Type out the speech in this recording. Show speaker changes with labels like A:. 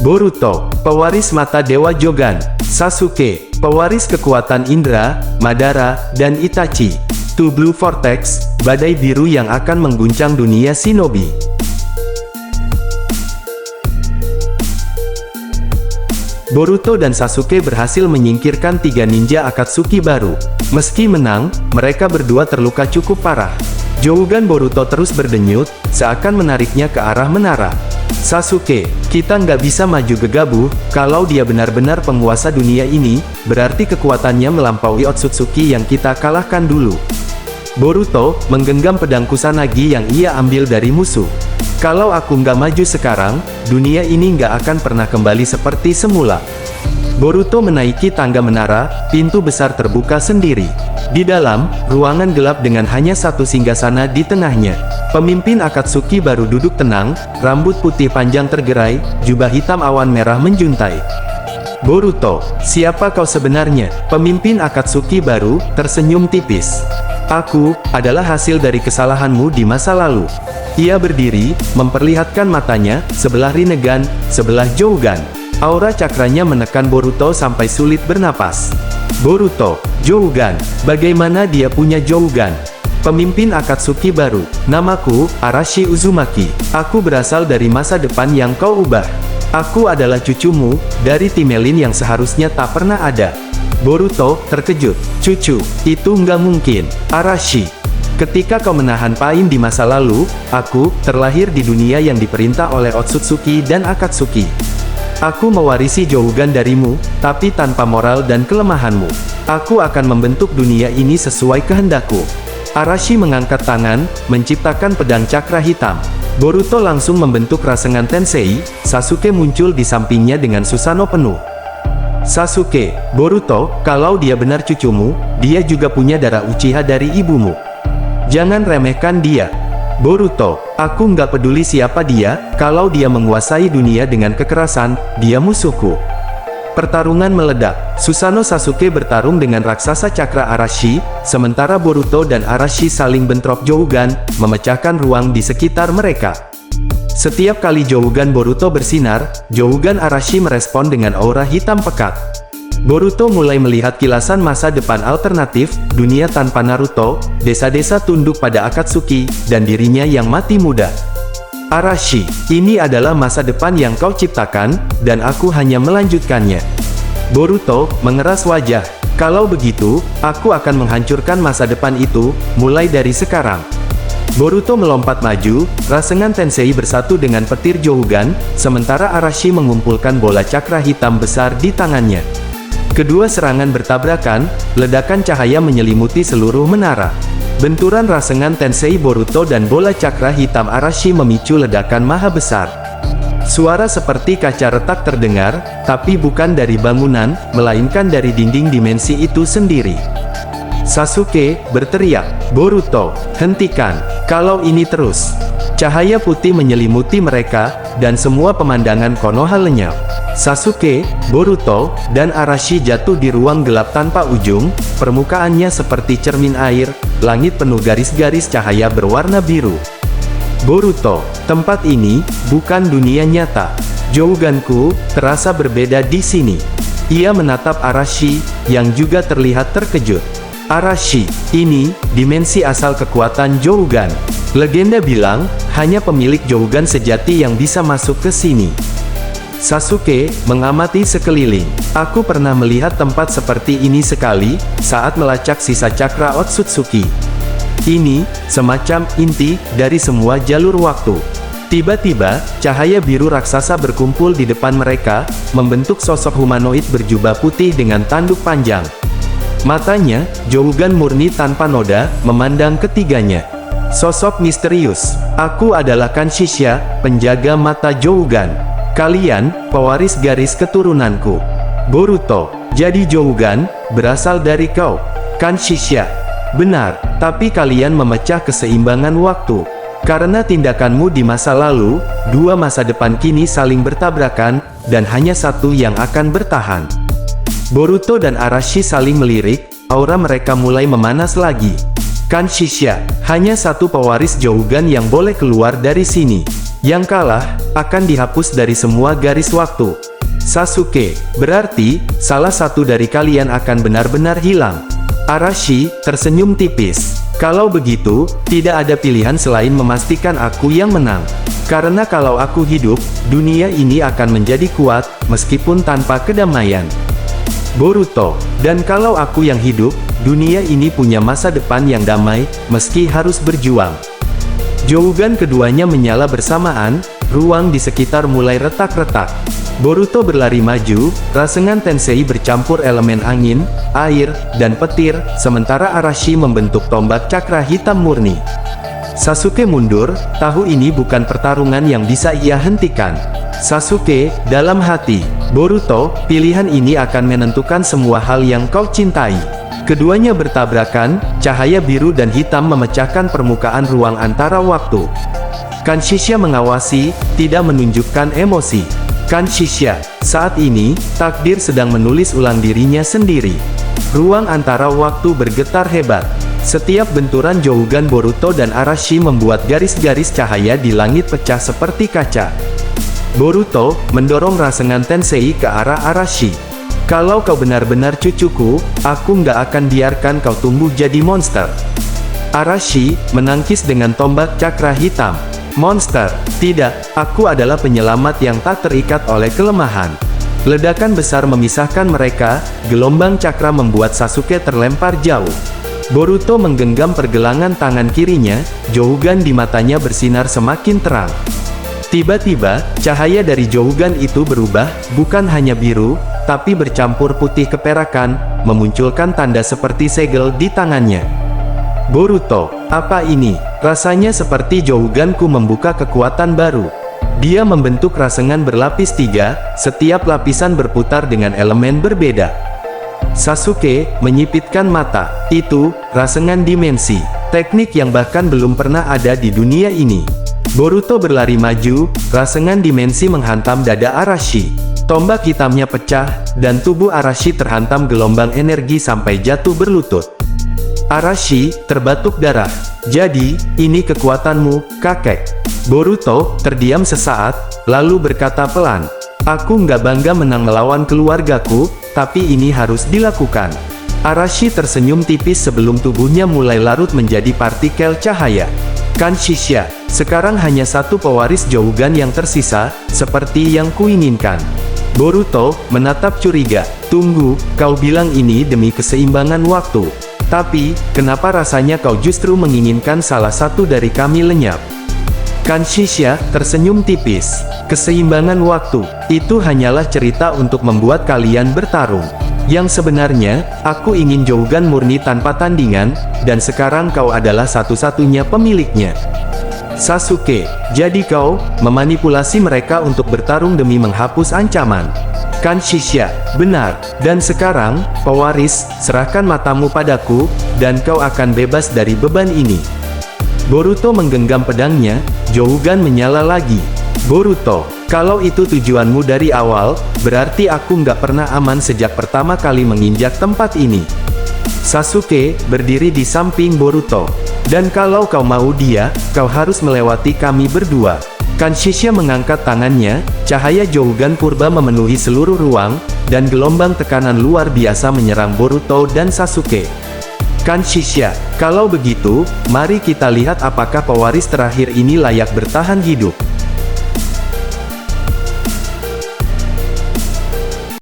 A: Boruto, pewaris mata Dewa Jogan. Sasuke, pewaris kekuatan indera, Madara, dan Itachi. Two Blue Vortex, badai biru yang akan mengguncang dunia shinobi. Boruto dan Sasuke berhasil menyingkirkan 3 ninja Akatsuki baru. Meski menang, mereka berdua terluka cukup parah. Jougan Boruto terus berdenyut, seakan menariknya ke arah menara. Sasuke, kita nggak bisa maju gegabah. Kalau dia benar-benar penguasa dunia ini, berarti kekuatannya melampaui Otsutsuki yang kita kalahkan dulu. Boruto menggenggam pedang Kusanagi yang ia ambil dari musuh. Kalau aku nggak maju sekarang, dunia ini nggak akan pernah kembali seperti semula. Boruto menaiki tangga menara, pintu besar terbuka sendiri. Di dalam, ruangan gelap dengan hanya satu singgasana di tengahnya. Pemimpin Akatsuki baru duduk tenang, rambut putih panjang tergerai, jubah hitam awan merah menjuntai. Boruto, siapa kau sebenarnya? Pemimpin Akatsuki baru tersenyum tipis. Aku adalah hasil dari kesalahanmu di masa lalu. Ia berdiri, memperlihatkan matanya, sebelah Rinnegan, sebelah Jougan. Aura cakranya menekan Boruto sampai sulit bernapas. Boruto, Jougan, bagaimana dia punya Jougan? Pemimpin Akatsuki baru, namaku, Arashi Uzumaki. Aku berasal dari masa depan yang kau ubah. Aku adalah cucumu, dari Timelin yang seharusnya tak pernah ada. Boruto terkejut. Cucu, itu nggak mungkin, Arashi. Ketika kau menahan Pain di masa lalu, aku terlahir di dunia yang diperintah oleh Otsutsuki dan Akatsuki. Aku mewarisi Jougan darimu, tapi tanpa moral dan kelemahanmu. Aku akan membentuk dunia ini sesuai kehendakku. Arashi mengangkat tangan, menciptakan pedang cakra hitam. Boruto langsung membentuk Rasengan Tensei. Sasuke muncul di sampingnya dengan Susanoo penuh. Sasuke, Boruto, kalau dia benar cucumu, dia juga punya darah Uchiha dari ibumu. Jangan remehkan dia. Boruto, aku nggak peduli siapa dia, kalau dia menguasai dunia dengan kekerasan, dia musuhku. Pertarungan meledak. Susanoo Sasuke bertarung dengan raksasa cakra Arashi, sementara Boruto dan Arashi saling bentrok Jougan, memecahkan ruang di sekitar mereka. Setiap kali Jougan Boruto bersinar, Jougan Arashi merespon dengan aura hitam pekat. Boruto mulai melihat kilasan masa depan alternatif, dunia tanpa Naruto, desa-desa tunduk pada Akatsuki, dan dirinya yang mati muda. Arashi, ini adalah masa depan yang kau ciptakan, dan aku hanya melanjutkannya. Boruto mengeras wajah. Kalau begitu, aku akan menghancurkan masa depan itu, mulai dari sekarang. Boruto melompat maju, Rasengan Tensei bersatu dengan petir Jougan, sementara Arashi mengumpulkan bola cakra hitam besar di tangannya. Kedua serangan bertabrakan, ledakan cahaya menyelimuti seluruh menara. Benturan Rasengan Tensei Boruto dan bola cakra hitam Arashi memicu ledakan maha besar. Suara seperti kaca retak terdengar, tapi bukan dari bangunan, melainkan dari dinding dimensi itu sendiri. Sasuke berteriak, Boruto, hentikan, kalau ini terus. Cahaya putih menyelimuti mereka, dan semua pemandangan Konoha lenyap. Sasuke, Boruto, dan Arashi jatuh di ruang gelap tanpa ujung, permukaannya seperti cermin air, langit penuh garis-garis cahaya berwarna biru. Boruto, tempat ini, bukan dunia nyata. Jouganku, terasa berbeda di sini. Ia menatap Arashi, yang juga terlihat terkejut. Arashi, ini, dimensi asal kekuatan Jougan. Legenda bilang, hanya pemilik Jougan sejati yang bisa masuk ke sini. Sasuke mengamati sekeliling. Aku pernah melihat tempat seperti ini sekali, saat melacak sisa cakra Otsutsuki. Ini, semacam inti, dari semua jalur waktu. Tiba-tiba, cahaya biru raksasa berkumpul di depan mereka, membentuk sosok humanoid berjubah putih dengan tanduk panjang. Matanya, Jougan murni tanpa noda, memandang ketiganya. Sosok misterius. Aku adalah Kanshisha, penjaga mata Jougan. Kalian, pewaris garis keturunanku. Boruto, jadi Jougan, berasal dari kau. Kanshisha. Benar, tapi kalian memecah keseimbangan waktu. Karena tindakanmu di masa lalu, dua masa depan kini saling bertabrakan, dan hanya satu yang akan bertahan. Boruto dan Arashi saling melirik, aura mereka mulai memanas lagi. Kanshisha, hanya satu pewaris Jougan yang boleh keluar dari sini. Yang kalah, akan dihapus dari semua garis waktu. Sasuke, berarti, salah satu dari kalian akan benar-benar hilang. Arashi tersenyum tipis. Kalau begitu, tidak ada pilihan selain memastikan aku yang menang. Karena kalau aku hidup, dunia ini akan menjadi kuat, meskipun tanpa kedamaian. Boruto, dan kalau aku yang hidup, dunia ini punya masa depan yang damai, meski harus berjuang. Jougan keduanya menyala bersamaan, ruang di sekitar mulai retak-retak. Boruto berlari maju, Rasengan Tensei bercampur elemen angin, air, dan petir, sementara Arashi membentuk tombak cakra hitam murni. Sasuke mundur, tahu ini bukan pertarungan yang bisa ia hentikan. Sasuke, dalam hati, Boruto, pilihan ini akan menentukan semua hal yang kau cintai. Keduanya bertabrakan, cahaya biru dan hitam memecahkan permukaan ruang antara waktu. Kanshisha mengawasi, tidak menunjukkan emosi. Kanshisha, saat ini, takdir sedang menulis ulang dirinya sendiri. Ruang antara waktu bergetar hebat. Setiap benturan Jougan Boruto dan Arashi membuat garis-garis cahaya di langit pecah seperti kaca. Boruto mendorong Rasengan Tensei ke arah Arashi. Kalau kau benar-benar cucuku, aku nggak akan biarkan kau tumbuh jadi monster. Arashi menangkis dengan tombak cakra hitam. Monster, tidak, aku adalah penyelamat yang tak terikat oleh kelemahan. Ledakan besar memisahkan mereka, gelombang cakra membuat Sasuke terlempar jauh. Boruto menggenggam pergelangan tangan kirinya, Jougan di matanya bersinar semakin terang. Tiba-tiba, cahaya dari Jougan itu berubah, bukan hanya biru, tapi bercampur putih keperakan, memunculkan tanda seperti segel di tangannya. Boruto, apa ini? Rasanya seperti Jouganku membuka kekuatan baru. Dia membentuk rasengan berlapis 3, setiap lapisan berputar dengan elemen berbeda. Sasuke menyipitkan mata. Itu, rasengan dimensi. Teknik yang bahkan belum pernah ada di dunia ini. Boruto berlari maju, rasengan dimensi menghantam dada Arashi. Tombak hitamnya pecah, dan tubuh Arashi terhantam gelombang energi sampai jatuh berlutut. Arashi terbatuk darah. Jadi, ini kekuatanmu, kakek. Boruto terdiam sesaat, lalu berkata pelan, aku nggak bangga menang melawan keluargaku, tapi ini harus dilakukan. Arashi tersenyum tipis sebelum tubuhnya mulai larut menjadi partikel cahaya. Kanshisha, sekarang hanya satu pewaris Jougan yang tersisa, seperti yang kuinginkan. Boruto menatap curiga. Tunggu, kau bilang ini demi keseimbangan waktu. Tapi, kenapa rasanya kau justru menginginkan salah satu dari kami lenyap? Kanshisha tersenyum tipis. Keseimbangan waktu, itu hanyalah cerita untuk membuat kalian bertarung. Yang sebenarnya, aku ingin Jougan murni tanpa tandingan, dan sekarang kau adalah satu-satunya pemiliknya. Sasuke, jadi kau memanipulasi mereka untuk bertarung demi menghapus ancaman. Kanshisha, benar, dan sekarang, pewaris, serahkan matamu padaku, dan kau akan bebas dari beban ini. Boruto menggenggam pedangnya, Jougan menyala lagi. Boruto, kalau itu tujuanmu dari awal, berarti aku nggak pernah aman sejak pertama kali menginjak tempat ini. Sasuke berdiri di samping Boruto. Dan kalau kau mau dia, kau harus melewati kami berdua. Kanshisha mengangkat tangannya, cahaya Jougan purba memenuhi seluruh ruang, dan gelombang tekanan luar biasa menyerang Boruto dan Sasuke. Kanshisha, kalau begitu, mari kita lihat apakah pewaris terakhir ini layak bertahan hidup.